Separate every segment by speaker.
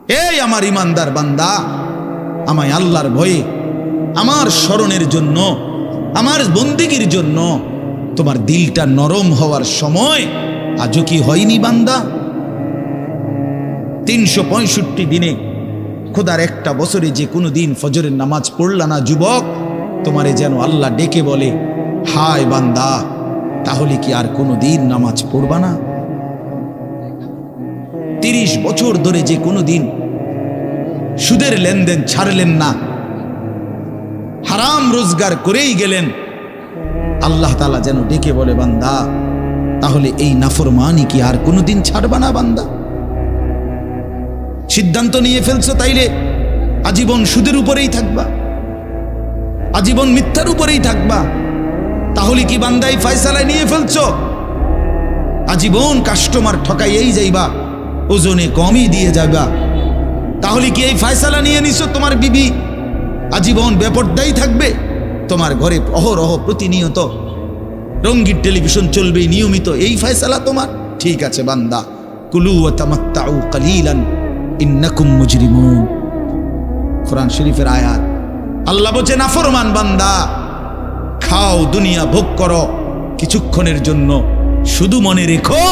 Speaker 1: এই আমার ইমানদার বান্দা, আমায় আল্লাহর ভয়ে, আমার স্মরণের জন্য, আমার বন্দিগির জন্য তোমার দিলটা নরম হওয়ার সময় আজও কি হয়নি বান্দা? 365 দিনে খোদার একটা বছরে যে কোনো দিন ফজরের নামাজ পড়লা না যুবক, তোমারে যেন আল্লাহ ডেকে বলে, হায় বান্দা, তাহলে কি আর কোনো দিন নামাজ পড়বা না? 30 বছর ধরে যে কোনো দিন সুদের লেনদেন ছাড়লেন না, হারাম রোজগার করেই গেলেন, আল্লাহ তাআলা যেন ডেকে বলে, বান্দা, তাহলে এই নাফরমানি কি আর কোনো দিন ছাড়বা না বান্দা? সিদ্ধান্ত নিয়ে ফেলছো তাইলে আজীবন সুদের উপরেই থাকবা, আজীবন মিথ্যার উপরেই থাকবা। তাহলে কি বান্দা এই ফয়সালায় নিয়ে ফেলছো আজীবন কাস্টমার ঠকাইয়েই যাইবা, ওজনে কমই দিয়ে যাবা? তাহলে কি এই ফয়সালা নিয়ে নিছো তোমার বিবি আজীবন বেপরদাই থাকবে? তোমার ঘরে অহরহ প্রতিনিয়ত রঙিন টেলিভিশন চলবে নিয়মিত, এই ফয়সালা তোমার? ঠিক আছে বান্দা, কুলু ওয়া তামাত্তাউ কালিলান ইন্নাকুম মুজরিমুন। কোরআন শরীফের আয়াত। আল্লাহ বলছে, নাফরমান বান্দা, খাও, দুনিয়া ভোগ করো কিছুক্ষণের জন্য, শুধু মনে রেখো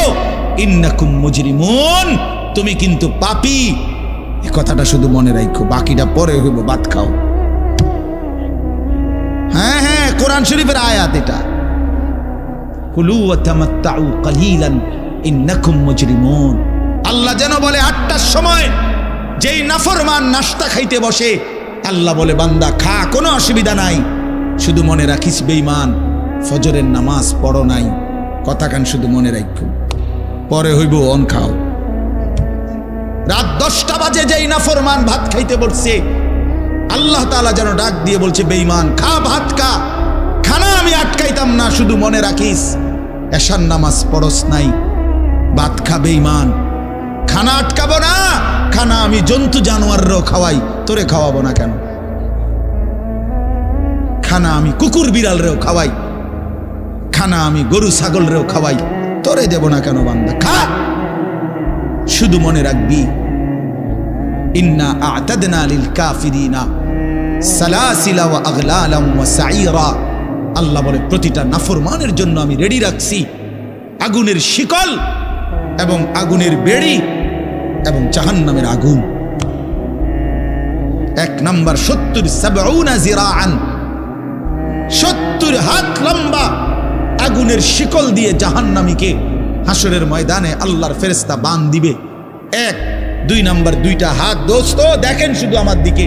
Speaker 1: ইন্নাকুম মুজরিমুন, তুমি কিন্তু পাপী। এই কথাটা শুধু মনে রাখো, বাকিটা পরে হইব, ভাত খাও। হ্যাঁ হ্যাঁ, কোরআন শরীফের আয়াত এটা। কুলু ওয়া তামাত্তাউ কালিলান ইন্নাকুম মুজরিমুন। আল্লাহ যেন বলে 8টার সময় যেই নাফরমান নাস্তা খাইতে বসে, আল্লাহ বলে, বান্দা খা, কোনো অসুবিধা নাই, শুধু মনে রাখিস বেঈমান, ফজরের নামাজ পড়ো নাই। কথা কান শুধু মনে রাখো, পরে হইব অন খাও। রাত 10টা বাজে যেই নাফরমান ভাত খাইতে বসছে, আল্লাহ তাআলা যেন ডাক দিয়ে বলছে, বেঈমান খা, ভাত খা, খানা আমি আটকাইতাম না, শুধু মনে রাখিস এশার নামাজ পড়স নাই, ভাত খা বেঈমান। খানা আটকাবো না, খানা আমি জন্তু জানোয়ারও খাওয়াই, তোরে খাওয়াবো না কেন? খানা আমি কুকুর বিড়ালরেও খাওয়াই, খানা আমি গরু ছাগলরেও খাওয়াই, তোরে দেব না কেন বান্দা? খা, শুধু মনে রাখবি ইন্না আ'তাদনা লিল কাফিরিনা সালাসিলা ওয়া আগলালাম ওয়া সাঈরা। আল্লাহ বলে, প্রতিটা নাফরমানের জন্য আমি রেডি রাখছি আগুনের শিকল এবং আগুনের বেড়ি এবং জাহান্নামের আগুন। 1 নাম্বার 70 জিরাআন, 70 হাত লম্বা আগুনের শিকল দিয়ে জাহান্নামীকে হাসরের ময়দানে আল্লাহর ফেরেশতা বান দিবে। 1 2 নাম্বার 2টা হাত। দোস্ত দেখেন শুধু আমার দিকে,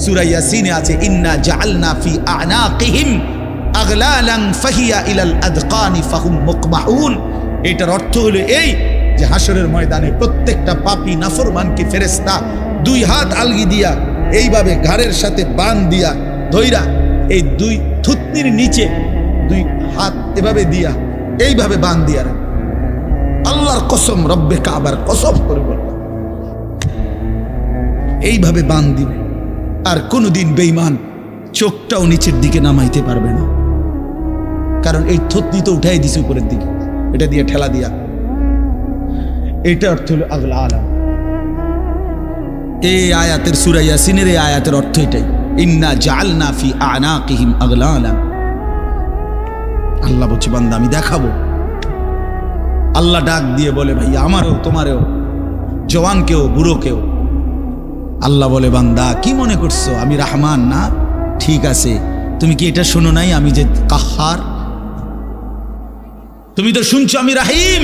Speaker 1: সূরা ইয়াসিনে আছে, ইন্না জাআলনা ফি আ'নাকিহিম আগলালান ফাহিয়া ইলাল আদকানি ফাহুম মুকমাহুন। এটার অর্থ হলো এই যে হাসরের ময়দানে প্রত্যেকটা পাপী নাফরমানকে ফেরেশতা 2 হাত আলগি দিয়া এইভাবে ঘাড়ের সাথে বান দিয়া ধইরা, এই 2 থুতনির নিচে 2 হাত এভাবে দিয়া এইভাবে বান দিয়া রাখে। আল্লাহর কসম, রব্বে কাবার কসম করে বলল, এইভাবে বান দিবে। আর কোনোদিন বেঈমান চোখটাও নিচের দিকে নামাইতে পারবে না, কারণ এই থুতনি তো উঠাই দিছে উপরের দিকে, এটা দিয়ে ঠেলা দিয়া। এটা অর্থ হলো আগলা আলাম। এই আয়াতের সূরা ইয়াসিনের এই আয়াতের অর্থ এটাই, ইন্না জাআলনা ফি আ'নাকিহিম আগলালান। আল্লাহ বলছে, বান্দা আমি দেখাবো। আল্লাহ ডাক দিয়ে বলে, ভাই আমারও তোমারও, জওয়ানকেও বুড়োকেও। আল্লাহ বলে, বান্দা কি মনে করছো আমি রহমান না? ঠিক আছে, তুমি কি এটা শোনো নাই আমি যে কাহ্হার? তুমি তো শুনছো আমি রাহিম,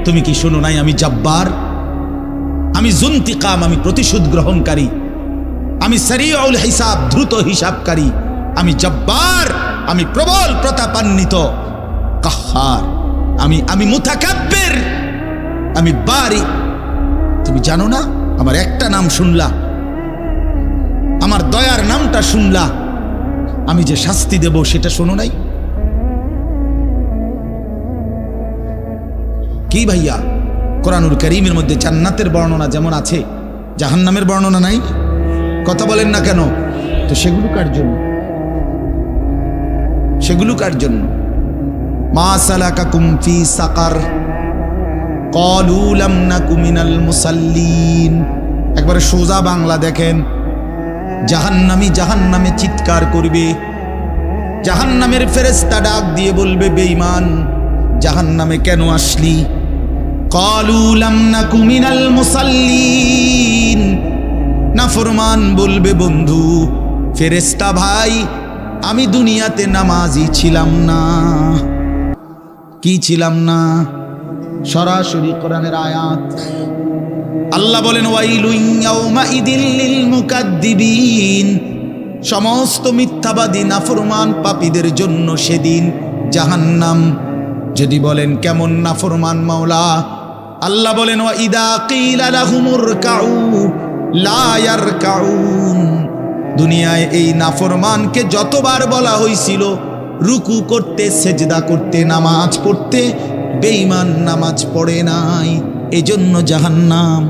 Speaker 1: তুমি কি শোনো নাই আমি জব্বার? আমি যুনতিকাম, আমি প্রতিশোধ গ্রহণকারী, আমি সারিউল হিসাব, দ্রুত হিসাবকারী, আমি জব্বার, আমি প্রবল প্রতাপান্বিত, কাহ্হার, আমি মুতাকাব্বির, আমি বারি। তুমি জানো না? আমার একটা নাম শুনলা, আমার দয়ার নামটা শুনলা, আমি যে শাস্তি দেব সেটা শোনো নাই? কি ভাইয়া, কোরআনুল কারীমের মধ্যে জান্নাতের বর্ণনা যেমন আছে, জাহান্নামের বর্ণনা নাই? কথা বলেন না কেন? তো সেগুলো কার জন্য? সেগুলো কার জন্য? মা সালাকাকুম ফি সাকার ক্বালু লাম নাকু মিনাল মুসাল্লিন। একবারে সোজা বাংলা দেখেন, জাহান্নামী জাহান্নামে চিৎকার করবে, জাহান্নামের ফেরেশতা ডাক দিয়ে বলবে, বেঈমান জাহান্নামে কেন আসলি? ক্বালু লাম নাকু মিনাল মুসাল্লিন, নাফরমান বলবে, বন্ধু ফেরেশতা ভাই আমি দুনিয়াতে নামাজি ছিলাম না। কি ছিলাম না? সরাসরি কোরআনের আয়াত। আল্লাহ বলেন, ওয়াইলুন ইয়াউমাইদিল লিল মুকাদ্দিবিন, সমস্ত মিথ্যাবাদী নাফরমান পাপীদের জন্য সেদিন জাহান্নাম। যদি বলেন কেমন নাফরমান মাওলা? আল্লাহ বলেন, ওয়া ইদা কিলা লাহুমুর কাউ লা ইয়ারকাউন, দুনিয়ায় এই নাফরমানকে যতবার বলা হয়েছিল রুকু করতে, সেজদা করতে, নামাজ পড়তে, বেঈমান নামাজ পড়ে নাই, এজন্য জাহান্নাম।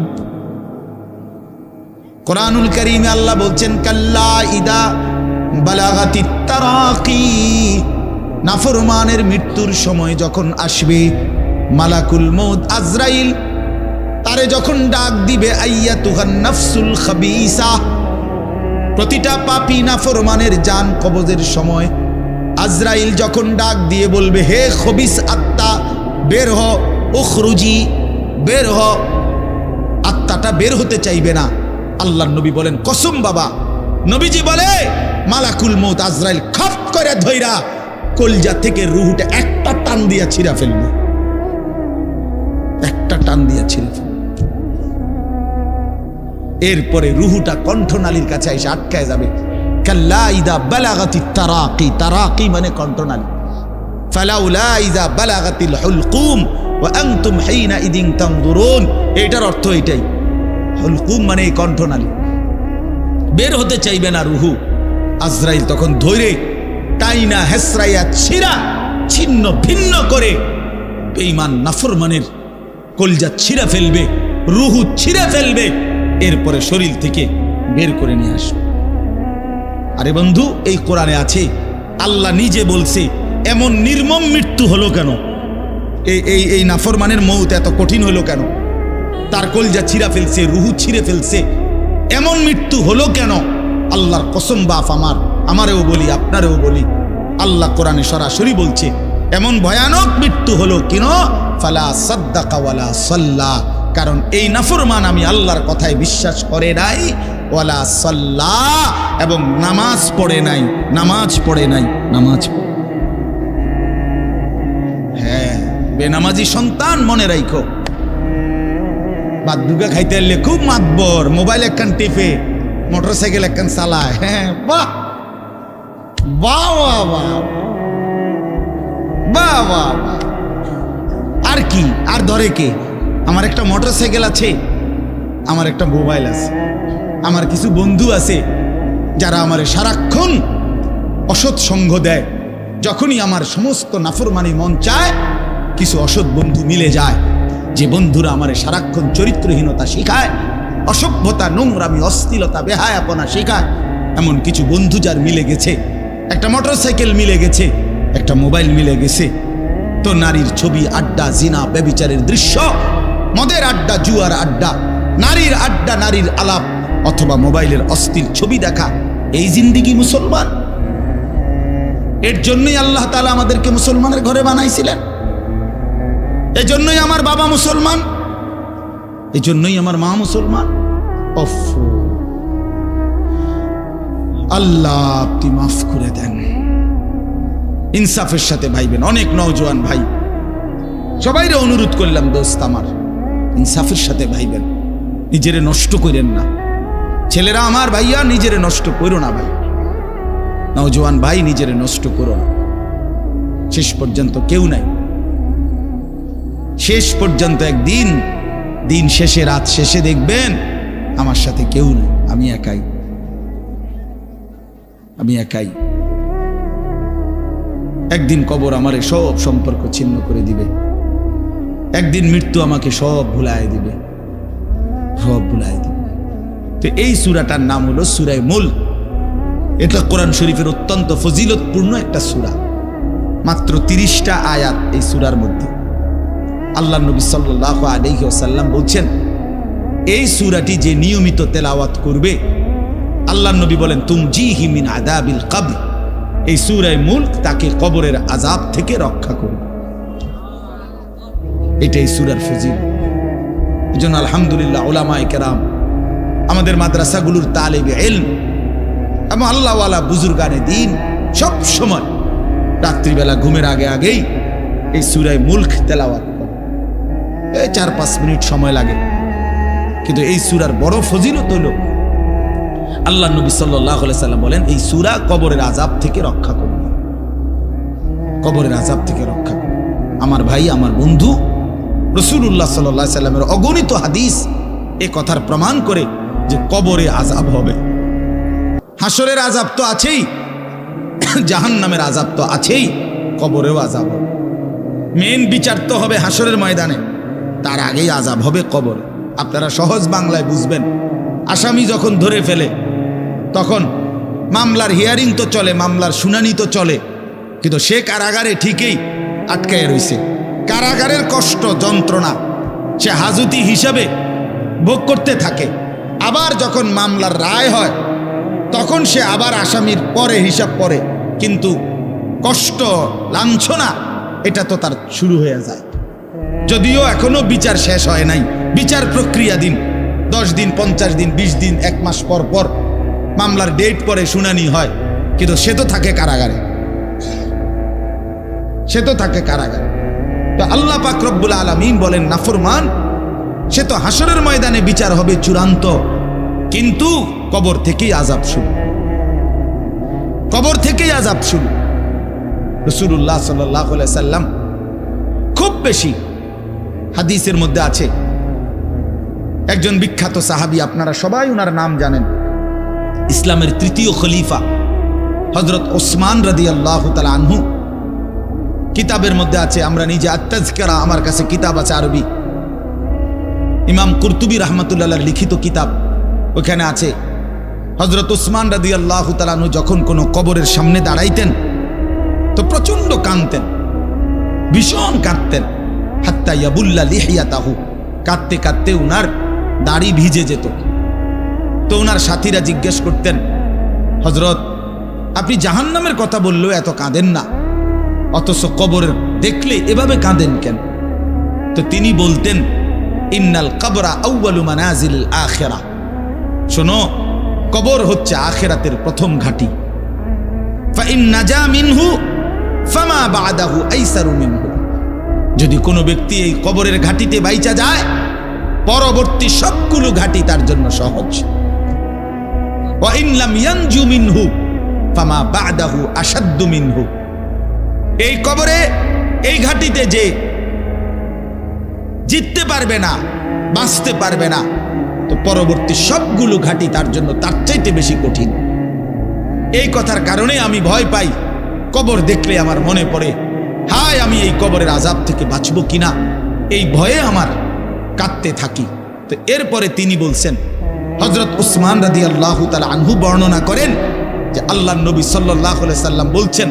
Speaker 1: কোরআনুল কারীমে আল্লাহ বলছেন, কাল্লা ইদা বালাগাতিত তারাকি, নাফরমানের মৃত্যুর সময় যখন আসবে, মালাকুল মউত আজরাইল তারে যখন ডাক দিবে, আইয়াতুহান নাফসুল খাবিসা, প্রতিটা পাপী নাফরমানের জান কবজের সময় আজরাইল যখন ডাক দিয়ে বলবে, হে খবিস আত্মা বের হ, উখরুজি বের হ, আত্মাটা বের হতে চাইবে না। আল্লাহর নবী বলেন, কসম বাবা, নবীজি বলে মালাকুল মউত আজরাইল খপ করে ধইরা কলজা থেকে রুহুটা একটা টান দিয়া ছিঁড়া ফেলবে, একটা টান দিয়া ছিঁড়া ফেলবে। এরপরে রুহুটা কণ্ঠনালীর কাছে এসে আটকায় যাবে। কাল্লা ইদা বালাগাতিত তারাকি, তারাকি মানে কণ্ঠনালী। ফালাউলা ইদা বালাগাতিল হুলকুম ওয়া আনতুম হিনা ইদিন তানজুরুন, এটার অর্থ এটাই। হুলকুম মানে কণ্ঠনালী, বের হতে চাইবে না রুহু। আজরাইল তখন ধৈরে টাইনা হেসরাইয়া ছিঁড়া ছিন্ন ভিন্ন করে বেঈমান নাফরমানের কলজা ছিঁড়া ফেলবে, রুহু ছিঁড়া ফেলবে, এরপরে শরীর থেকে বের করে নিয়ে আসবে। আরে বন্ধু, এই কোরআনে আছে, আল্লাহ নিজে বলছে, এমন নির্মম মৃত্যু হলো কেন? এই নাফরমানের মউত এত কঠিন হলো কেন? তার কলজা ছিঁড়া ফেলছে, রুহু ছিঁড়ে ফেলছে, এমন মৃত্যু হলো কেন? আল্লাহর কসম বাপ আমারেও বলি, আপনারেও বলি, আল্লাহ কোরআনে সরাসরি বলছে, এমন ভয়ানক মৃত্যু হলো কেন? ফালা সাদ্দাকা ওয়ালা সাল্লা, কারণ এই নাফরমান আমি আল্লাহর কথায় বিশ্বাস করে নাই, ওয়ালা সাল্লা, এবং নামাজ পড়ে নাই, নামাজ পড়ে নাই, নামাজ। হ্যাঁ, বেনামাজি সন্তান মনে রাখো, বাদ দুগা খাইতে এলে খুব মাতবর, মোবাইল একখান টিপে, মোটরসাইকেল একখান চালায়। হ্যাঁ, বাহ বাহ বাহ বাহ বাহ, আর কি? আর ধরে কে? আমার একটা মোটরসাইকেল আছে, আমার একটা মোবাইল আছে, আমার কিছু বন্ধু আছে যারা আমার সারাক্ষণ অসৎ সঙ্গ দেয়। যখনই আমার সমস্ত নাফরমানি মন চায়, কিছু অসৎ বন্ধু মিলে যায়, যে বন্ধুরা আমার সারাক্ষণ চরিত্রহীনতা শেখায়, অসভ্যতা, নোংরামি, অশ্লীলতা, বেহায়াপনা শেখায়। এমন কিছু বন্ধু যার মিলে গেছে, একটা মোটরসাইকেল মিলে গেছে, একটা মোবাইল মিলে গেছে, তো নারীর ছবি, আড্ডা, জিনা, ব্যভিচারের দৃশ্য, মদের আড্ডা, জুয়ার আড্ডা, নারীর আড্ডা, নারীর আলাপ, অথবা মোবাইলের অশ্লীল ছবি দেখা, এই জিন্দিগি মুসলমান? এর জন্যই আল্লাহ তাআলা আমাদেরকে মুসলমানের ঘরে বানাইছিলেন। এই জন্যই আমার বাবা মুসলমান, এই জন্যই আমার মা মুসলমান। ওফ, আল্লাহ আপনি মাফ করে দেন। ইনসাফের সাথে ভাইবেন। অনেক নওজোয়ান ভাই, সবাইরে অনুরোধ করলাম, দোস্ত আমার, ইনসাফের সাথে ভাইবেন, নিজেরে নষ্ট করেন না। ছেলেরা আমার, ভাইয়া নিজেরে নষ্ট করো না ভাই, নওজোয়ান ভাই নিজেরে নষ্ট করো না। শেষ পর্যন্ত কেউ নাই, শেষ পর্যন্ত একদিন, দিন শেষে, রাত শেষে দেখবেন আমার সাথে কেউ নেই, আমি একাই, আমি একাই। একদিন কবর আমারে সব সম্পর্ক ছিন্ন করে দিবে, একদিন মৃত্যু আমাকে সব ভুলায় দিবে, সব ভুলায় দিবে। তো এই সূরাটার নাম হলো সূরা মুলক। এটা কোরআন শরীফের অত্যন্ত ফজিলতপূর্ণ একটা সূরা, মাত্র 30টা আয়াত এই সূরার মধ্যে। আল্লাহ নবী সাল্লাল্লাহু আলাইহি ওয়াসাল্লাম বলছেন, এই সূরাটি যে নিয়মিত তেলাওয়াত করবে, আল্লাহর নবী বলেন তুমজিহি মিন আযাবিল কবর, এই সূরা মুলক তাকে কবরের আযাব থেকে রক্ষা করবে। এটাই সূরার ফজিলত। এজন্য আলহামদুলিল্লাহ উলামায়ে কেরাম, আমাদের মাদ্রাসাগুলোর তালিবে ইলম এবং আল্লাহওয়ালা বুজুর্গানে দ্বীন সব সময় রাত্রিবেলা ঘুমের আগে আগেই এই সূরা মুলক তেলাওয়াত করে। এই 4-5 মিনিট সময় লাগে, কিন্তু এই সূরার বড় ফজিলত হলো আল্লাহ নবী সাল্লাল্লাহু আলাইহি সাল্লাম বলেন এই সূরা কবরের আযাব থেকে রক্ষা করবে, কবরের আযাব থেকে রক্ষা করবে। আমার ভাই, আমার বন্ধু, রাসূলুল্লাহ সাল্লাল্লাহু আলাইহি সাল্লামের অগণিত হাদিস এ কথার প্রমাণ করে যে কবরে আযাব হবে। হাসরের আযাব তো আছেই, জাহান্নামের আযাব তো আছেই, কবরেও আযাব হবে। মেন বিচার তো হবে হাসরের ময়দানে, তার আগেই আযাব হবে কবরে। আপনারা সহজ বাংলায় বুঝবেন, আসামি যখন ধরে ফেলে তখন মামলার হিয়ারিং তো চলে, মামলার শুনানি তো চলে, কিন্তু সে কারাগারে ঠিকই আটকায় রইছে। কারাগারের কষ্ট যন্ত্রণা সে হাজতি হিসাবে ভোগ করতে থাকে। আবার যখন মামলার রায় হয় তখন সে আবার আসামির পরে হিসাব পড়ে, কিন্তু কষ্ট লাঞ্ছনা এটা তো তার শুরু হয়ে যায়। যদিও এখনো বিচার শেষ হয় নাই, বিচার প্রক্রিয়া দিন 10 দিন, 50 দিন, 20 দিন, 1 মাস পর পর মামলার ডেট পরে শুনানি হয়, কিন্তু সে তো থাকে কারাগারে, সে তো থাকে কারাগারে। তো আল্লাহ পাক রব্বুল আলামিন বলেন নাফরমান সে তো হাসরের ময়দানে বিচার হবে চূড়ান্ত, কিন্তু কবর থেকেই আযাব শুরু, কবর থেকেই আযাব শুরু। রাসূলুল্লাহ সাল্লাল্লাহু আলাইহি সাল্লাম খুব বেশি হাদিসের মধ্যে আছে, একজন বিখ্যাত সাহাবী, আপনারা সবাই ওনার নাম জানেন, ইসলামের 3য় খলিফা হযরত ওসমান রাদিয়াল্লাহু তাআলা আনহু। কিতাবের মধ্যে আছে, আমরা নিজে আত-তাযকিরা, আমার কাছে কিতাব আছে আরবি, ইমাম কুরতুবী রাহমাতুল্লাহ লিখিত কিতাব, ওখানে আছে হযরত ওসমান রাদিয়াল্লাহু তাআলা আনহু যখন কোনো কবরের সামনে দাঁড়াইতেন তো প্রচন্ড কাঁদতেন, ভীষণ কাঁদতেন। হাত্তা ইয়াবুল্লা লিহিয়াতাহু, কাঁদতে কাঁদতে উনার দাড়ি ভিজে যেত। তো উনার সাথীরা জিজ্ঞেস করতেন, হযরত আপনি জাহান্নামের কথা বললেও এত কাঁদেন না, অথচ কবরের দেখলে এভাবে কাঁদেন কেন? তো তিনি বলতেন ইন্নাল কবরা আউয়ালু মানাজিলিল আখিরা, শোনো কবর হচ্ছে আখিরাতের প্রথম ঘাঁটি। ফা ইন নাজা মিনহু ফামা বাদাহু আইসারু মিনহু, যদি কোনো ব্যক্তি এই কবরের ঘাঁটিতে বাইচা যায় পরবর্তী সবগুলো ঘাঁটি তার জন্য সহজ। ওয়া ইন লাম ইয়ানজু মিনহু ফামা বাদাহু আশাদ্দু মিনহু, এই কবরে এই ঘাঁটিতে যে জিততে পারবে না, বাঁচতে পারবে না, তো পরবর্তী সবগুলো ঘাঁটি তার জন্য তার চাইতে বেশি কঠিন। এই কথার কারণে আমি ভয় পাই, কবর দেখলে আমার মনে পড়ে হায় আমি এই কবরের আযাব থেকে বাঁচব কিনা, এই ভয়ে আমার কাঁদতে থাকি। তো এরপরে তিনি বলছেন, হযরত উসমান রাদিয়াল্লাহু তাআলা আনহু বর্ণনা করেন যে আল্লাহর নবী সাল্লাল্লাহু আলাইহি সাল্লাম বলছেন,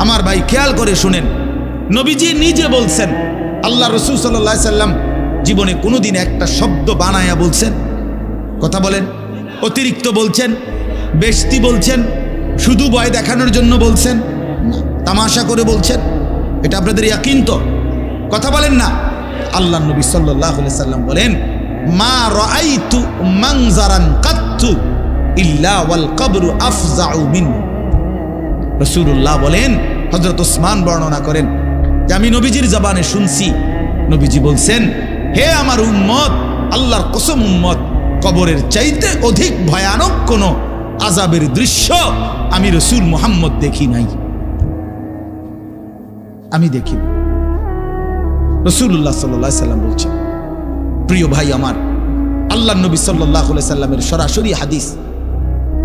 Speaker 1: আমার ভাই খেয়াল করে শুনেন, নবীজি নিজে বলছেন, আল্লাহ রাসূল সাল্লাল্লাহু আলাইহি সাল্লাম জীবনে কোনোদিন একটা শব্দ বানায়া বলছেন? কথা বলেন। অতিরিক্ত বলছেন, বেশতি বলছেন, শুধু ভয় দেখানোর জন্য বলছেন না, তামাশা করে বলছেন? এটা আপনাদের ইয়াকিন তো? কথা বলেন না। আল্লাহ নবী সাল্লাল্লাহু আলাইহি সাল্লাম বলেন, মা রাআইতু মানজারান কাত্তু ইল্লা ওয়াল কবরু আফজাউ মিনহু। রাসূলুল্লাহ বলেন, হযরত ওসমান বর্ণনা করেন যে আমি নবীজির জবানে শুনছি, নবীজি বলছেন, হে আমার উম্মত, আল্লাহর কসম উম্মত, কবরের চাইতে অধিক ভয়ানক কোন আযাবের দৃশ্য আমি রাসূল মুহাম্মদ দেখি নাই, আমি দেখি। রাসূলুল্লাহ সাল্লাল্লাহু আলাইহি সাল্লাম বলছেন। প্রিয় ভাই আমার, আল্লাহর নবী সাল্লাল্লাহু আলাইহি সাল্লামের সরাসরি হাদিস,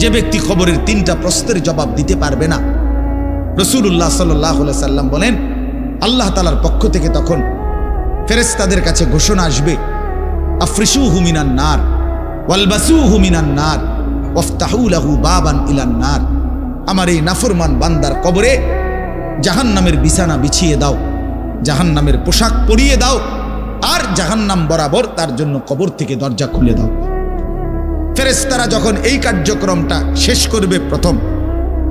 Speaker 1: যে ব্যক্তি খবরের 3টা প্রশ্নের জবাব দিতে পারবে না, রাসূলুল্লাহ সাল্লাল্লাহু আলাইহি সাল্লাম বলেন আল্লাহ তাআলার পক্ষ থেকে তখন ফেরেশতাদের কাছে ঘোষণা আসবে, আফরিশুহু মিনান নার ওয়ালবাসুহু মিনান নার ওয়াফতাহু লাহু বাবান ইলান নার। আমার এই নাফরমান বান্দার কবরে জাহান্নামের বিছানা বিছিয়ে দাও, জাহান্নামের পোশাক পরিয়ে দাও, আর জাহান্নাম বরাবর তার জন্য কবর থেকে দরজা খুলে দাও। ফেরেশতারা যখন এই কার্যক্রমটা শেষ করবে, প্রথম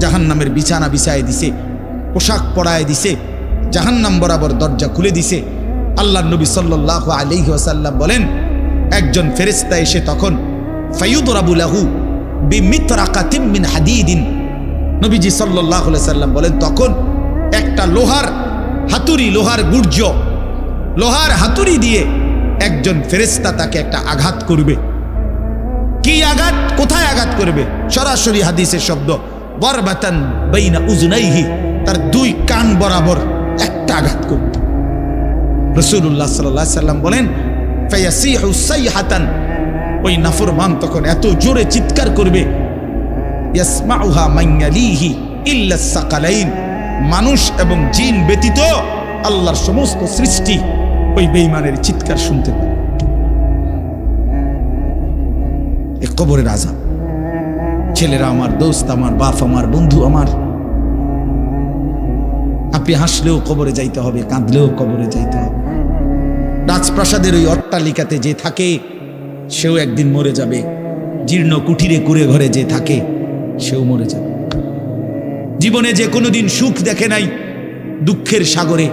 Speaker 1: জাহান্নামের বিছানা বিছায় দিছে, পোশাক পরায় দিছে, জাহান্নাম বরাবর দরজা খুলে দিছে। আল্লাহর নবী সাল্লাল্লাহু আলাইহি ওয়াসাল্লাম বলেন, একজন ফেরেশতা এসে তখন ফায়ুদরাবু লাহু বিমিতরাকাতিন মিন হাদিদিন, নবীজি সাল্লাল্লাহু আলাইহি ওয়াসাল্লাম বলেন, তখন একটা লোহার হাতুড়ি, লোহার গুর্জ, লোহার হাতুড়ি দিয়ে একজন ফেরেশতা তাকে একটা আঘাত করবে। কি আঘাত? কোথায় আঘাত করবে? সরাসরি হাদিসের শব্দ, বরবাতান বাইনা উজনাইহি, তার দুই কান বরাবর একটা আঘাত করবে। রাসূলুল্লাহ সাল্লাল্লাহু আলাইহি ওয়াসাল্লাম বলেন, ফায়াসিহু সাইহাতান, ওই নাফরমান তখন এত জোরে চিৎকার করবে, ইয়াসমাউহা মান ইয়ালিহি ইল্লা সাকালাইন, মানুষ এবং জিন ব্যতীত আল্লাহর সমস্ত সৃষ্টি ওই বেঈমানের চিৎকার শুনতে পায়। এই কবরের আযাব। ছেলেরা আমার, দোস্ত আমার, বাপ আমার, বন্ধু আমার, আপনি হাসলেও কবরে যাইতে হবে, কাঁদলেও কবরে যাইতে হবে। রাজপ্রাসাদের ওই অট্টালিকাতে যে থাকে সেও একদিন মরে যাবে, জীর্ণ কুঠিরে কুড়ে ঘরে যে থাকে সেও মরে যাবে। জীবনে যে কোনোদিন সুখ দেখে নাই, দুঃখের সাগরে,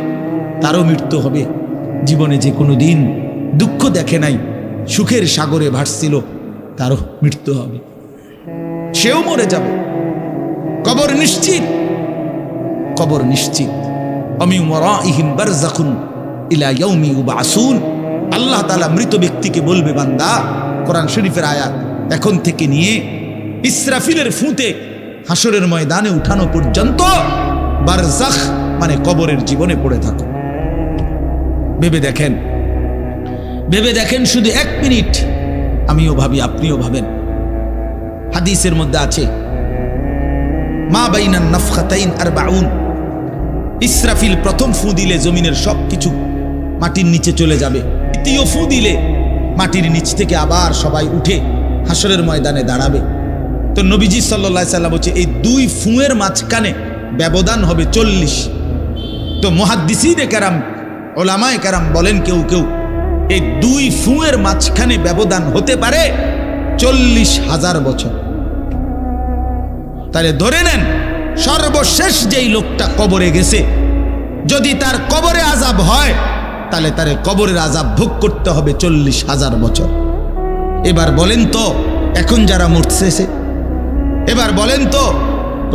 Speaker 1: তারও মৃত্যু হবে। জীবনে যে কোনোদিন দুঃখ দেখে নাই, সুখের সাগরে ভাসছিল, তারও মৃত্যু হবে, সেও মরে যাবে। কবর নিশ্চিত, কবর নিশ্চিত। আমিন ওয়ারাইহিম বারযাখুন ইলা ইয়াউমি ইউবআসুন। আল্লাহ তাআলা মৃত ব্যক্তিকে বলবে, বান্দা, কোরআন শরীফের আয়াত, এখন থেকে নিয়ে ইসরাফিলের ফুঁতে হাসরের ময়দানে উঠানো পর্যন্ত বারজাখ মানে কবরের জীবনে পড়ে থাকো। ভেবে দেখেন, ভেবে দেখেন, শুধু 1 মিনিট। আমিও ভাবি, আপনিও ভাবেন। হাদিসের মধ্যে আছে, মা বাইনান নাফখাতাইন 40, ইসরাফিল প্রথম ফু দিলে জমিনের সব কিছু মাটির নিচে চলে যাবে। দ্বিতীয় ফু দিলে মাটির নিচ থেকে আবার সবাই উঠে হাসরের ময়দানে দাঁড়াবে। তো নবীজি সাল্লাল্লাহু আলাইহি সাল্লাম বলছে, এই 2 ফুঁয়ের মাঝখানে ব্যবধান হবে 40। তো মুহাদ্দিসিনে কেরাম, ওলামায়ে কেরাম বলেন, কেউ কেউ এই 2 ফুঁয়ের মাঝখানে ব্যবধান হতে পারে 40,000 বছর। তাহলে ধরে নেন, সর্বশেষ যেই লোকটা কবরে গেছে, যদি তার কবরে আযাব হয়, তাহলে তার কবরের আযাব ভোগ করতে হবে 40,000 বছর। এবার বলেন তো, এখন যারা মরতেছে, এবার বলেন তো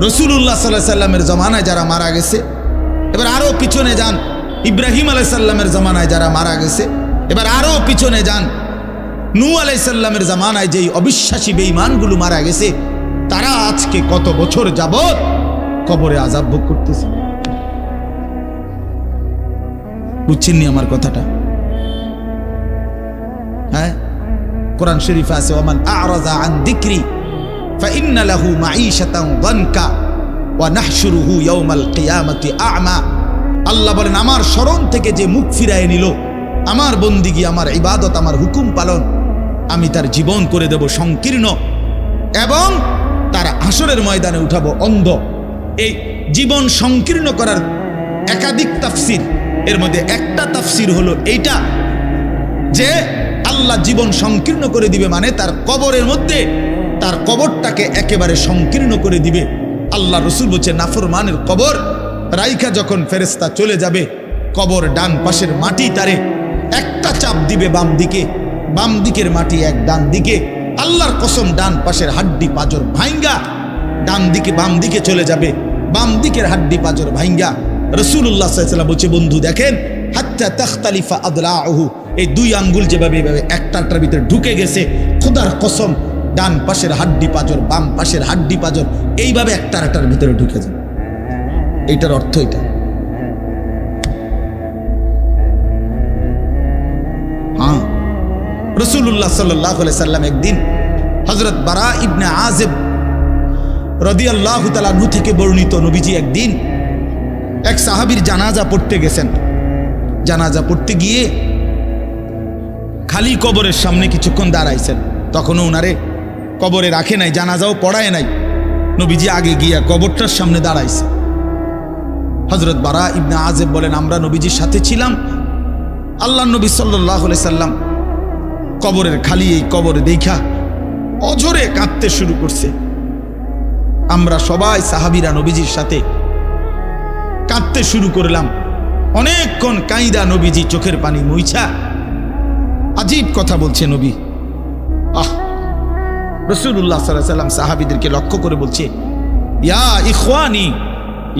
Speaker 1: রাসূলুল্লাহ সাল্লাল্লাহু আলাইহি সাল্লামের জামানায় যারা মারা গেছে, এবার আরো পিছনে যান, ইব্রাহিম আলাইহিস সালামের জামানায় যারা মারা গেছে, এবার আরো পিছনে যান, নূহ আলাইহিস সালামের জামানায় যেই অবিশ্বাসী বেঈমানগুলো মারা গেছে, তারা আজকে কত বছর যাবত কবরে আযাব ভোগ করতেছে। বুঝছেননি আমার কথাটা? হ্যাঁ, কোরআন শরীফে আছে, ওমান আ'রাযা আন যিকরি ফাইন্না লাহু মাঈশাতান যানকা ওয়া নাহশুরুহু ইয়াওমাল কিয়ামাতি আ'মা। আল্লাহ বলেন, আমার স্মরণ থেকে যে মুখ ফিরায় নিল, আমার বন্দিগি, আমার ইবাদত, আমার হুকুম পালন, আমি তার জীবন করে দেব সংকীর্ণ, এবং তার হাসরের ময়দানে উঠাবো অন্ধ। এই জীবন সংকীর্ণ করার একাধিক তাফসির, এর মধ্যে একটা তাফসির হলো এইটা, যে আল্লাহ জীবন সংকীর্ণ করে দিবে মানে তার কবরের মধ্যে, তার কবরটাকে একেবারে সংকীর্ণ করে দিবে। আল্লাহ রাসূল বলছে, নাফরমানের কবর রাইখা যখন ফেরেশতা চলে যাবে, কবর ডান পাশের মাটি তারে একটা চাপ দিবে বাম দিকে, বাম দিকের মাটি এক ডান দিকে। আল্লাহর কসম, ডান পাশের হাড্ডি পাঁজর ভাঙ্গা ডান দিকে বাম দিকে চলে যাবে, বাম দিকের হাড্ডি পাঁজর ভাঙ্গা। রাসূলুল্লাহ সাল্লাল্লাহু আলাইহি ওয়াসাল্লাম বলছে, বন্ধু দেখেন, হাত্তা তাখতালিফা আদলাউহু, এই 2 আঙ্গুল যেভাবে এভাবে একটার ভিতরে ঢুকে গেছে, খোদার কসম, ডান পাশের হাড্ডি পাঁজর, বাম পাশের হাড্ডি পাঁজর এইভাবে একটার ভিতরে ঢুকে যাবে। এইটার অর্থ এটা। হ্যাঁ, রাসূলুল্লাহ সাল্লাল্লাহু আলাইহি সাল্লাম একদিন হযরত বারা ইবনে আযিব রাদিয়াল্লাহু তাআলা আনহু থেকে বর্ণিত, নবীজি একদিন এক সাহাবীর জানাজা পড়তে গেছেন। জানাজা পড়তে গিয়ে খালি কবরের সামনে কিছুক্ষণ দাঁড়াইছেন, তখনও উনারে কবরে রাখে নাই, জানাজাও পড়ায় নাই। নবীজি আগে গিয়া কবরটার সামনে দাঁড়াইছে। হযরত বারা ইবনে আযিব বলেন, আমরা নবীজির সাথে ছিলাম, আল্লাহ নবী সাল্লাল্লাহু আলাইহি সাল্লাম কবরের খালি এই কবরে দেখা অঝরে কাঁদতে শুরু করছে। আমরা সবাই সাহাবীরা নবীজির সাথে কাঁদতে শুরু করলাম। অনেকক্ষণ কাইদা নবীজি চোখের পানি মুইছা আজীব কথা বলছে নবী। রাসূলুল্লাহ সাল্লাল্লাহু আলাইহি সাল্লাম সাহাবীদেরকে লক্ষ্য করে বলছে, ইয়া ইখওয়ানি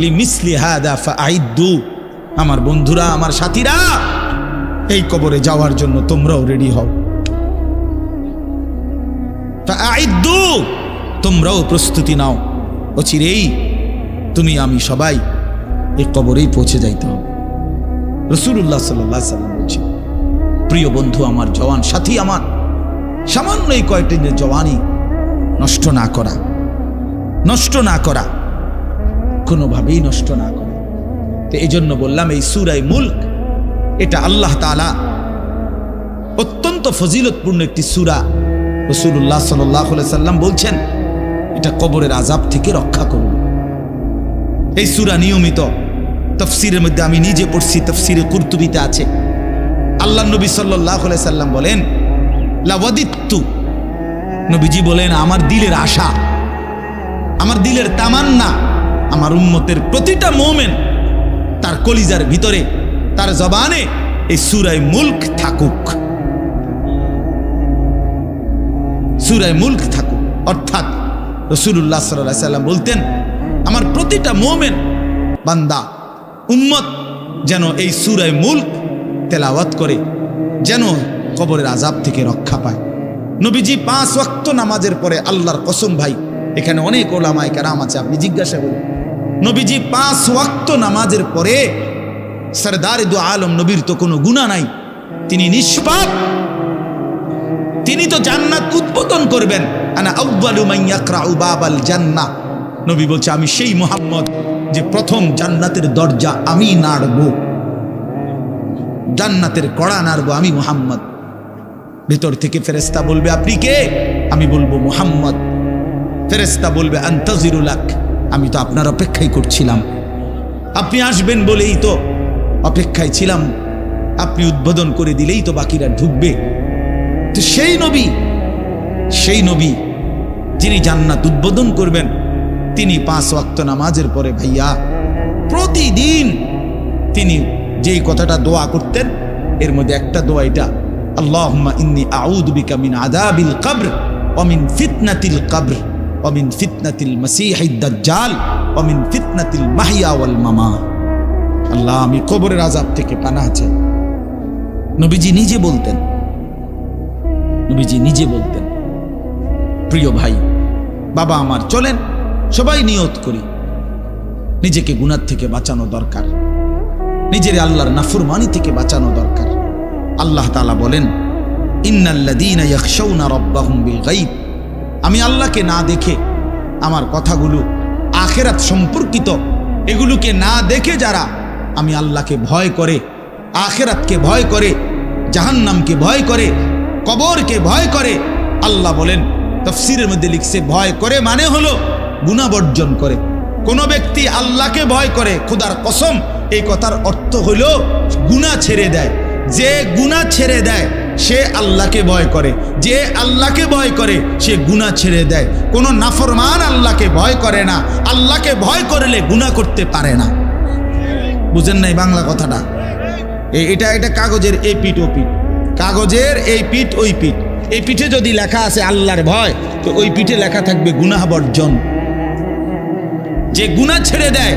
Speaker 1: লিমিসলি হাদা ফাআইদ্দু, আমার বন্ধুরা, আমার সাথীরা, এই কবরে যাওয়ার জন্য তোমরাও রেডি হও। ফাআইদ্দু, তোমরাও প্রস্তুতি নাও, অচিরেই তুমি আমি সবাই এই কবরেই পৌঁছে যাইতে হবে। রাসূলুল্লাহ সাল্লাল্লাহু আলাইহি সাল্লাম বলছে, প্রিয় বন্ধু আমার, জওয়ান সাথী আমার, সামান্য এই কয়েকটি জওয়ানি নষ্ট না করা, নষ্ট না করা, কোনোভাবেই নষ্ট না করা। তো এই জন্য বললাম এই সূরা মুলক এটা আল্লাহ তাআলা অত্যন্ত ফজিলতপূর্ণ একটি সূরা। রাসূলুল্লাহ সাল্লাল্লাহু আলাইহি সাল্লাম বলছেন এটা কবরের আযাব থেকে রক্ষা করবে। এই সূরা নিয়মিত তাফসীরের মধ্যে আমি নিজে পড়ছি, তাফসীরে কুরতুবীতে আছে। আল্লাহ নবী সাল্লাল্লাহু আলাইহি সাল্লাম বলেন, লাওয়াদিত্তু, নবীজি বলেন আমার দিলের আশা, আমার দিলের তামান্না, আমার উম্মতের প্রতিটা মুমিন তার কলিজার ভিতরে, তার জবানে এই সূরা মুলক থাকুক, সূরা মুলক থাকুক। অর্থাৎ রাসূলুল্লাহ সাল্লাল্লাহু আলাইহি সাল্লাম বলতেন আমার প্রতিটা মুমিন বান্দা উম্মত যেন এই সূরা মুলক তেলাওয়াত করে, যেন কবরের আযাব থেকে রক্ষা পায়। নবীজি 5 ওয়াক্ত নামাজের পরে, আল্লাহর কসম ভাই, এখানে অনেক ওলামায়ে কেরাম আছে, আপনি জিজ্ঞাসা করুন, নবীজি 5 ওয়াক্ত নামাজের পরে, সরদারে দু আলম নবীর তো কোনো গুনাহ নাই, তিনি নিষ্পাপ, তিনি তো জান্নাত উদ্বোধন করবেন। আনা আউয়ালু মান ইয়াকরাউ বাবাল জান্নাহ, নবী বলছে আমি সেই মুহাম্মদ যে প্রথম জান্নাতের দরজা আমি নাড়বো, জান্নাতের কড়া নাড়বো আমি মুহাম্মদ। ভিতর থেকে ফেরেশতা বলবে আপনি কে? আমি বলবো মুহাম্মদ। ফেরেশতা বলবে আনতাজিরু লাক, আমি তো আপনার অপেক্ষাই করছিলাম, আপনি আসবেন বলেই তো অপেক্ষায় ছিলাম, আপনি উদ্বোধন করে দিলেই তো বাকিরা ঢুকবে। তো সেই নবী যিনি জান্নাত উদ্বোধন করবেন, তিনি 5 ওয়াক্ত নামাজের পরে ভাইয়া প্রতিদিন তিনি যেই কথাটা দোয়া করতেন, এর মধ্যে একটা দোয়া এটা, আল্লাহুম্মা ইন্নী আউযু বিকা মিন আযাবিল কবর ওয়া মিন ফিতনাতিল কবর ওয়া মিন ফিতনাতিল মাসীহিদ দাজ্জাল ওয়া মিন ফিতনাতিল মাহইয়া ওয়াল মামাত। আল্লাহ, আমি কবরের আযাব থেকে পানাহ চাই। নবীজি নিজে বলতেন, নবীজি নিজে বলতেন। প্রিয় ভাই, বাবা আমার, চলেন সবাই নিয়ত করি, নিজেকে গুনাহ থেকে বাঁচানো দরকার, নিজের আল্লাহর নাফরমানি থেকে বাঁচানো দরকার। আল্লাহ তাআলা বলেন, ইন্নাল্লাযীনা ইয়াখশাউনা রাব্বাহুম বিল গায়ব, আমি আল্লাহকে না দেখে, আমার কথাগুলো আখিরাত সম্পর্কিত, এগুলোকে না দেখে যারা আমি আল্লাহকে ভয় করে, আখিরাতকে ভয় করে, জাহান্নামকে ভয় করে, কবরকে ভয় করে, আল্লাহ বলেন, তাফসীরের মধ্যে লিখছে ভয় করে মানে হলো গুনাহ বর্জন করে। কোন ব্যক্তি আল্লাহকে ভয় করে, খোদার কসম এই কথার অর্থ হলো গুনাহ ছেড়ে দেয়। যে গুনাহ ছেড়ে দেয় সে আল্লাহকে ভয় করে, যে আল্লাহকে ভয় করে সে গুনাহ ছেড়ে দেয়। কোন নাফরমান আল্লাহকে ভয় করে না, আল্লাহকে ভয় করলে গুনাহ করতে পারে না। বুঝেন নাই বাংলা কথাটা? এটা কাগজের এই পিঠ ও পিঠ, কাগজের এই পিঠ ওই পিঠ। এই পিঠে যদি লেখা আছে আল্লাহর ভয়, তো ওই পিঠে লেখা থাকবে গুনাহ বর্জন। যে গুনাহ ছেড়ে দেয়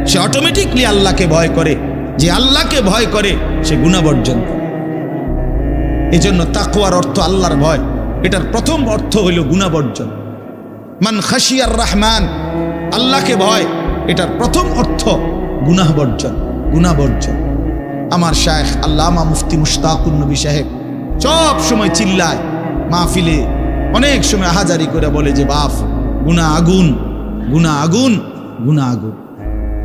Speaker 1: সে অটোমেটিকলি আল্লাহকে ভয় করে, যে আল্লাহকে ভয় করে সে গুনাহ বর্জন করে। এজন্য তাকওয়ার অর্থ আল্লাহর ভয়, এটার প্রথম অর্থ হইল গুনাহ বর্জন। মান খাশিয়ার রহমান, আল্লাহকে ভয়, এটার প্রথম অর্থ গুনাহ বর্জন, গুনাহ বর্জন। আমার শায়েখ আল্লামা মুফতি মুশতাকুন নবী সাহেব সব সময় চিল্লায় মাহফিলে, অনেক সময় আহাজারি করে বলে যে বাপ, গুনাহ আগুন, গুনাহ আগুন, গুনাহ আগুন।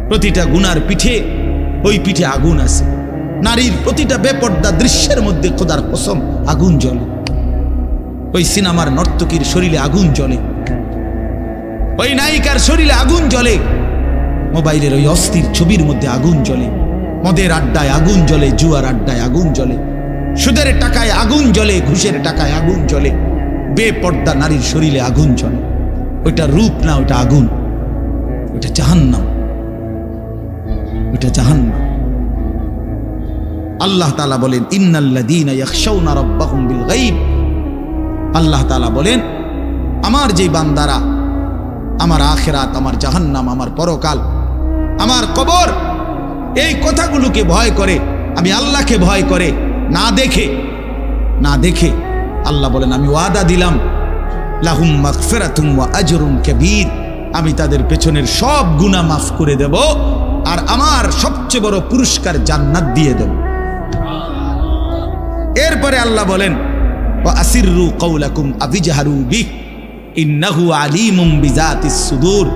Speaker 1: প্রতিটা গুনার পিঠে, ওই পিঠে আগুন আছে। নারীর প্রতিটা বেপর্দা দৃশ্যের মধ্যে খোদার কসম আগুন জ্বলে। ওই সিনেমার নর্তকীর শরীরে আগুন জ্বলে, ওই নায়িকার শরীরে আগুন জ্বলে, মোবাইলের ওই অস্থির ছবির মধ্যে আগুন জ্বলে। মদের আড্ডায় আগুন জ্বলে, জুয়ার আড্ডায় আগুন জ্বলে, সুদের টাকায় আগুন জ্বলে, ঘুষের টাকায় আগুন জ্বলে, বেপর্দা নারীর শরীরে আগুন জ্বলে। ওইটা রূপ না, ওইটা আগুন, ওইটা জাহান্নাম, ওইটা জাহান্নাম। আল্লাহ তাআলা বলেন ইন্নাল্লাযীনা ইয়াখশাউনা রাব্বাহুম বিল গায়ব। আল্লাহ তাআলা বলেন আমার যে বান্দারা আমার আখিরাত, আমার জাহান্নাম, আমার পরকাল, আমার কবর, এই কথাগুলোকে ভয় করে, আমি আল্লাহকে ভয় করে, না দেখে আল্লাহ বলেন আমি ওয়াদা দিলাম লাহুম মাগফিরাতুম ওয়া আজরুন কাবীর, আমি তাদের পেছনের সব গুনাহ মাফ করে দেব আর আমার সবচেয়ে বড় পুরস্কার জান্নাত দিয়ে দেব। এরপরে আল্লাহ বলেন ওয়া আসিররু কাওলাকুম আবিজহারু বিহি ইন্নাহু আলিমুম বিজাতিস সুদূর।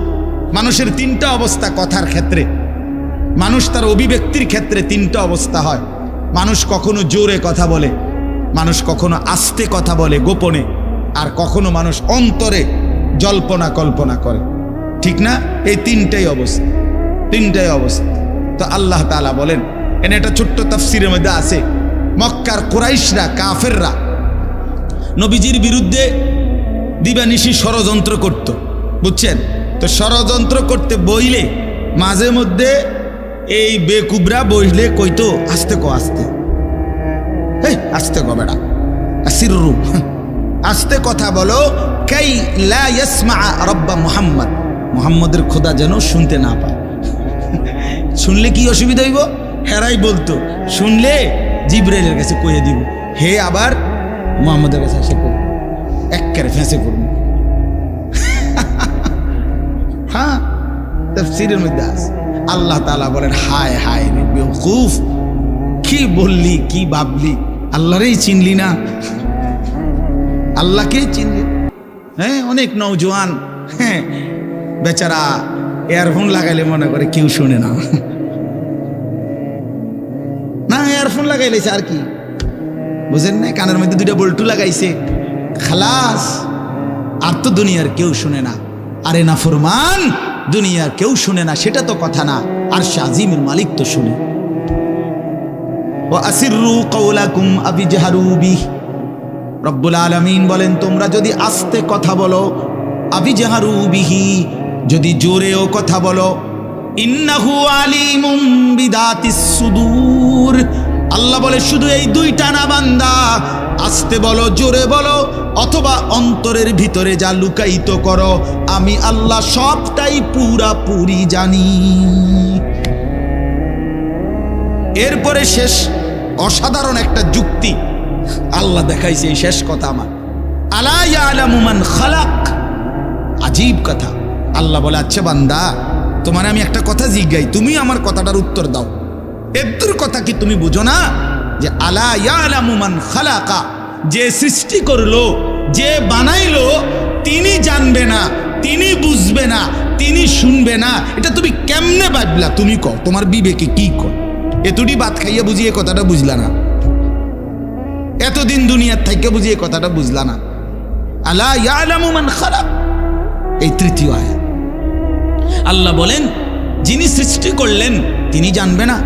Speaker 1: মানুষের তিনটা অবস্থা কথার ক্ষেত্রে, মানুষ তার অভিব্যক্তির ক্ষেত্রে তিনটা অবস্থা হয়। মানুষ কখনো জোরে কথা বলে, মানুষ কখনো আস্তে কথা বলে গোপনে, আর কখনো মানুষ অন্তরে জল্পনা কল্পনা করে, ঠিক না? এই তিনটাই অবস্থা। তো আল্লাহ তাআলা বলেন, এনে একটা ছোট্ট তাফসীরের মধ্যে আছে, মক্কার কুরাইশরা, কাফেররা নবীজির বিরুদ্ধে দিবানিশি ষড়যন্ত্র করত, বুঝছেন? তো ষড়যন্ত্র করতে বইলে মাঝে মধ্যে এই বেকুবরা বইলে কইতো আস্তে কো বেটা, আসিররু, আস্তে কথা বলো, কাই লা ইয়াসমা রাব্বা মুহাম্মদের খোদা যেন শুনতে না পায়। শুনলে কি অসুবিধা হইব? হেরাই বলতো শুনলে জিবরাইলের কাছে কইয়ে দিব, হে আবার মুহাম্মদের কাছে এসে কই একবারে ফেঁসে করব। হ্যাঁ, তাফসীরের মধ্যে আছে। আল্লাহ তাআলা বলেন হায় হায় রে বেওকুফ, কি বললি, কি ভাবলি, আল্লাহরেই চিনলি না, আল্লাহকেই চিনলি। হ্যাঁ, অনেক নওজোয়ান বেচারা ইয়ারফোন লাগাইলে মনে করে কেউ শুনে না, ইয়ারফোন লাগাইলেছে আর কি, বুঝেন না? কানের মধ্যে দুইটা বল্টু লাগাইছে, খালাস, আর তো দুনিয়ার কেউ শুনে না। আরে নাফরমান, দুনিয়ার কেউ শুনে না সেটা তো কথা না, আর শাজিমের মালিক তো শুনে। ওয়া আসিররু কাওলাকুম আবিজহারু বিহি, রব্বুল আলামিন বলেন তোমরা যদি আস্তে কথা বলো, আবিজহারু বিহি, যদি জোরেও কথা বলো, ইন্নাহু আলিমুম বিদাতিস সুদূর, আল্লাহ বলে শুধু এই দুইটা না বান্দা, আস্তে বলো, জোরে বলো, অথবা অন্তরের ভিতরে যা লুকায়িত করো, আমি আল্লাহ সবটাই পুরাপুরি জানি। এরপরে শেষ অসাধারণ একটা যুক্তি আল্লাহ দেখাইছে, এই শেষ কথা আমার, আলা ইয়ালামু মান খালাক, আজীব কথা। আল্লাহ বলে আচ্ছা বান্দা, তোমার আমি একটা কথা জিজ্ঞাই, তুমি আমার কথাটার উত্তর দাও। এর কথা কি তুমি বুঝো না যে আলা ইয়ালামু মান খালাকা, যে সৃষ্টি করলো, যে বানাইলো, তিনি জানবে না, তিনি বুঝবে না, তিনি শুনবে না, এটা তুমি কেমনে ভাবলা? তুমি কও, তোমার বিবেকে কি কও? এতটি ভাত খাইয়া বুঝিয়ে কথাটা বুঝলা না, এতদিন দুনিয়ার থাইকে বুঝিয়ে কথাটা বুঝলা না। আলা ইয়ালামু মান খালাক, এই তৃতীয় আয়াত। আল্লাহ বলেন যিনি সৃষ্টি করলেন তিনি জানবে না?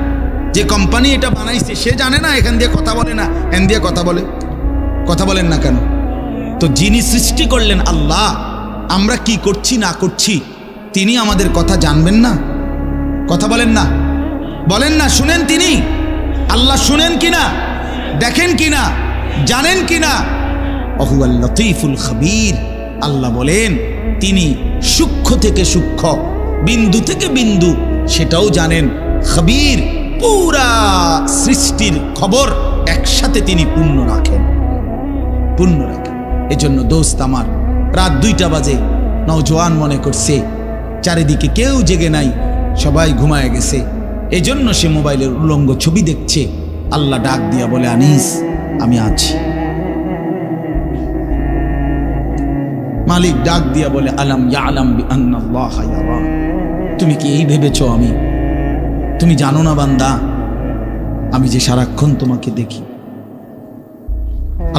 Speaker 1: যে কোম্পানি এটা বানাইছে সে জানে না এখান দিয়ে কথা বলে না, এখান দিয়ে কথা বলে? কথা বলেন না কেন? তো যিনি সৃষ্টি করলেন আল্লাহ, আমরা কি করছি না করছি তিনি আমাদের কথা জানবেন না? কথা বলেন না, বলেন না, শুনেন তিনি? আল্লাহ শুনেন কিনা, দেখেন কিনা, জানেন কিনা? ওহুয়াল লতীফুল খবীর, আল্লাহ বলেন তিনি সূক্ষ্ম থেকে সূক্ষ্ম, বিন্দু থেকে বিন্দু সেটাও জানেন। খবীর, পুরা সৃষ্টির খবর একসাথে তিনি পূর্ণ রাখেন। এজন্য দোস্ত আমার, রাত 2টা বাজে, নওজোয়ান মনে করছে চারিদিকে কেউ জেগে নাই, সবাই ঘুমায় গেছে, এজন্য সে মোবাইলের উলঙ্গ ছবি দেখছে। আল্লাহ ডাক দিয়া বলে আনিস আমি আছি। মালিক ডাক দিয়া বলে আলাম ইয়ালাম বিআন্নাল্লাহা ইয়ারা, তুমি কি এই ভেবেছো তুমি জানো না বান্দা, আমি যে সারাক্ষণ তোমাকে দেখি।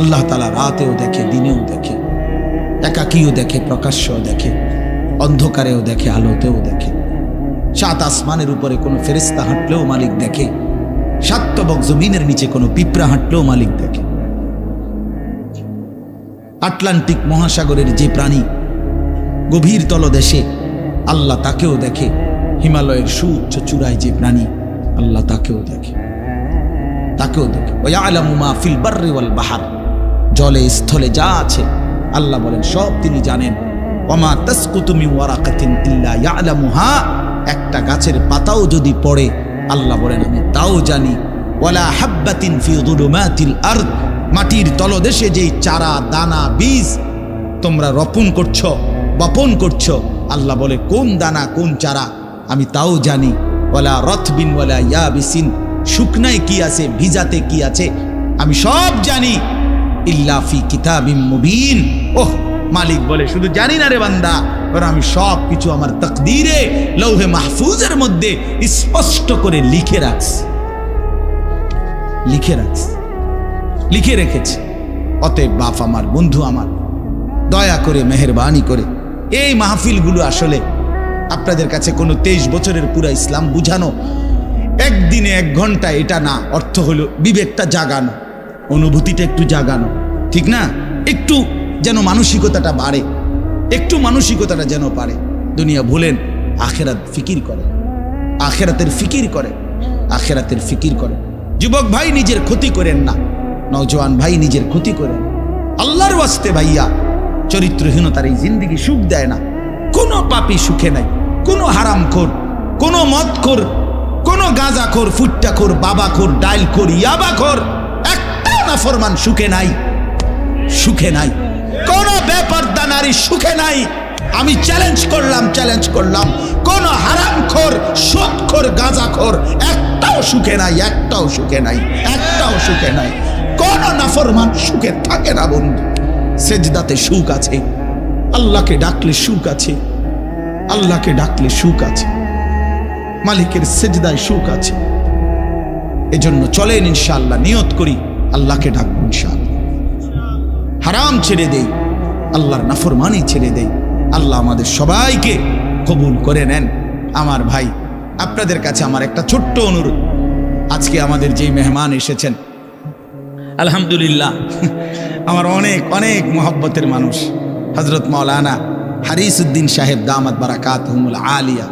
Speaker 1: আল্লাহ তাআলা রাতেও দেখে, দিনেও দেখে, একাকীও দেখে, প্রকাশ্যও দেখে, অন্ধকারেও দেখে, আলোতেও দেখে। সাত আসমানের উপরে কোনো ফেরেশতা হাঁটলেও মালিক দেখে, সাতবক জমিনের নিচে কোনো পিঁপড়া হাঁটলেও মালিক দেখে। আটলান্টিক মহাসাগরের যে প্রাণী গভীর তলদেশে, আল্লাহ তাকেও দেখে। হিমালয়ের সুউচ্চ চূড়ায় যে প্রাণী, আল্লাহ তাকেও দেখে, তাকেও দেখে। ওয়ায়ালামু মা ফিল বাররি ওয়াল বাহর, জলে স্থলে যা আছে আল্লাহ বলেন সব তিনি জানেন। ওয়ামা তাসকুতু মিন ওয়ারাকাতিন ইল্লা ইয়ালামুহা, একটা গাছের পাতাও যদি পড়ে আল্লাহ বলেন আমি তাও জানি। ওয়ালা হাব্বাতিন ফি যুলুমাতিল আরদ, মাটির তলদেশে যেই চারা দানা বীজ তোমরা রোপণ করছো, বপন করছো, আল্লাহ বলে কোন দানা কোন চারা আমি তাও জানি। ওয়ালা রতবিন ওয়ালা ইয়াবিসিন, শুকনায় কি আছে ভিজাতে কি আছে আমি সব জানি। ইল্লা ফি কিতাবিম মুবিন, ওহ মালিক বলে শুধু জানি না রে বান্দা, বরং আমি সব কিছু আমার তাকদীরে লৌহে মাহফুজের মধ্যে স্পষ্ট করে লিখে রাখছি, লিখে রাখছি, লিখে রেখেছি। অতএব বাপ আমার, বন্ধু আমার, দয়া করে মেহেরবানি করে এই মাহফিলগুলো আসলে আপনাদের কাছে কোনো 23 বছরের পুরা ইসলাম বুঝানো, একদিনে 1 ঘন্টা এটা না। অর্থ হলো বিবেকটা জাগানো, অনুভূতিটা একটু জাগানো, ঠিক না? একটু যেন মানসিকতাটা বাড়ে, একটু মানসিকতাটা যেন পারে। দুনিয়া ভুলেন, আখেরাত ফিকির করে, আখেরাতের ফিকির করে, আখেরাতের ফিকির করে। যুবক ভাই নিজের ক্ষতি করেন না, নওজোয়ান ভাই নিজের ক্ষতি করেন। আল্লাহর ওয়াস্তে ভাইয়া, চরিত্রহীনতার এই জিন্দেগি সুখ দেয় না। কোনো পাপী সুখে নাই, কোনো হারামখোর, কোনো মদখোর, কোনো গাঁজাখোর, ফুট্টাখোর, বাবাখোর, ডাইলখোর, ইয়াবাখোর, একটা নাফরমান সুখে নাই, সুখে নাই। কোন বেপরদা নারী সুখে নাই। আমি চ্যালেঞ্জ করলাম, কোন হারামখোর, সুদখোর, গাঁজাখোর একটাও সুখে নাই, একটাও সুখে নাই, একটাও সুখে নাই। কোন নাফরমান সুখে থাকে না বন্ধু। সেজদাতে সুখ আছে, আল্লাহকে ডাকলে সুখ আছে, আল্লাহকে ডাকলে সুখ আছে, মালিকের সেজদায় সুখ আছে। এজন্য চলেন ইনশাআল্লাহ, নিয়ত করি আল্লাহকে ডাকবো ইনশাআল্লাহ। হারাম ছেড়ে দেই, আল্লাহর নাফরমানি ছেড়ে দেই। আল্লাহ আমাদের সবাইকে কবুল করে নেন। আমার ভাই, আপনাদের কাছে আমার একটা ছোট্ট অনুরোধ। আজকে আমাদের যেই মেহমান এসেছেন, আলহামদুলিল্লাহ আমার অনেক অনেক মহব্বতের মানুষ, হযরত মাওলানা হারিস উদ্দিন সাহেব দামাত বারাকাতুহুমুল আলিয়া,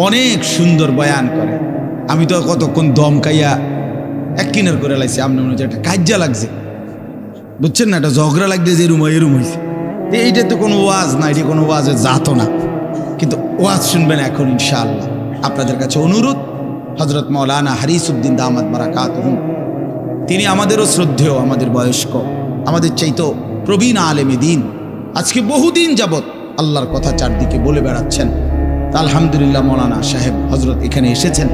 Speaker 1: অনেক সুন্দর বয়ান করে। আমি তো কতক্ষণ দমকাইয়া এক কিনার করে লাইছি, আপনার মনে হচ্ছে একটা কাজ্জা লাগছে, বুঝছেন না? একটা ঝগড়া লাগছে যে এরুম হয়েছে। এইটা তো কোনো ওয়াজ না, এটি কোনো ওয়াজে যাতো না, কিন্তু ওয়াজ শুনবেন এখন ইনশাআল্লাহ। আপনাদের কাছে অনুরোধ, হযরত মাওলানা হারিস উদ্দিন দামাত বারাকাতুহুম, তিনি আমাদেরও শ্রদ্ধেয়, আমাদের বয়স্ক, আমাদের চাইতো প্রবীণ আলেমে দ্বীন। আজকে বহুদিন যাবৎ আল্লাহর কথা চারদিকে বলে বেড়াচ্ছেন। আলহামদুলিল্লাহ মাওলানা সাহেব হযরত এখানে এসেছেন,